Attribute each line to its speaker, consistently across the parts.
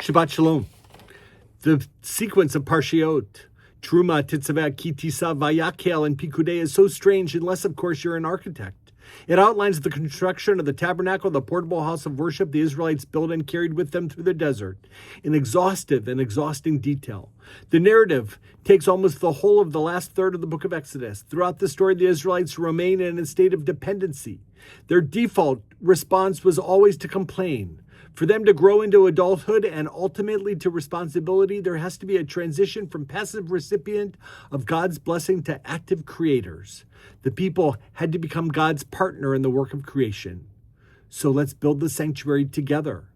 Speaker 1: Shabbat Shalom. The sequence of Parshiot, Truma, Tetzaveh, Kitisa, Vayakel, and Pikudei is so strange unless, of course, you're an architect. It outlines the construction of the tabernacle, the portable house of worship the Israelites built and carried with them through the desert, in exhaustive and exhausting detail. The narrative takes almost the whole of the last third of the book of Exodus. Throughout the story, the Israelites remain in a state of dependency. Their default response was always to complain. For them to grow into adulthood and ultimately to responsibility, there has to be a transition from passive recipient of God's blessing to active creators. The people had to become God's partner in the work of creation. So let's build the sanctuary together.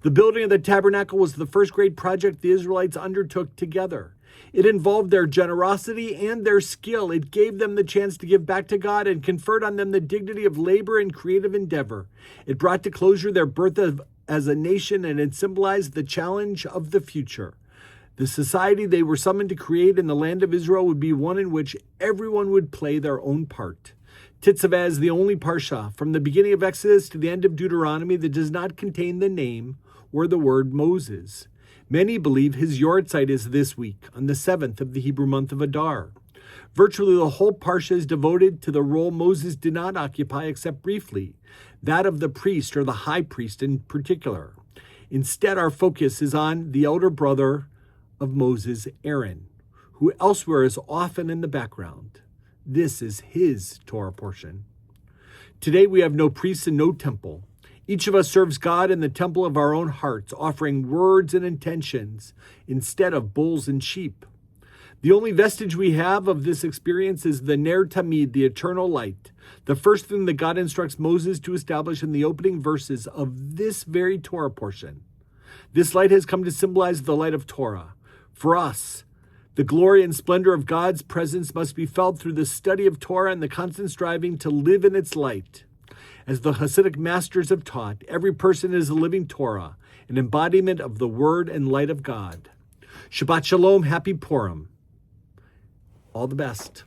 Speaker 1: The building of the tabernacle was the first great project the Israelites undertook together. It involved their generosity and their skill. It gave them the chance to give back to God and conferred on them the dignity of labor and creative endeavor. It brought to closure their birth as a nation, and it symbolized the challenge of the future. The society they were summoned to create in the land of Israel would be one in which everyone would play their own part. Tetzaveh is the only parsha from the beginning of Exodus to the end of Deuteronomy that does not contain the name or the word Moses. Many believe his yortzeit is this week, on the 7th of the Hebrew month of Adar. Virtually the whole parsha is devoted to the role Moses did not occupy except briefly, that of the priest or the high priest in particular. Instead, our focus is on the elder brother of Moses, Aaron, who elsewhere is often in the background. This is his Torah portion. Today we have no priests and no temple. Each of us serves God in the temple of our own hearts, offering words and intentions instead of bulls and sheep. The only vestige we have of this experience is the Ner Tamid, the eternal light, the first thing that God instructs Moses to establish in the opening verses of this very Torah portion. This light has come to symbolize the light of Torah. For us, the glory and splendor of God's presence must be felt through the study of Torah and the constant striving to live in its light. As the Hasidic masters have taught, every person is a living Torah, an embodiment of the word and light of God. Shabbat Shalom, happy Purim. All the best.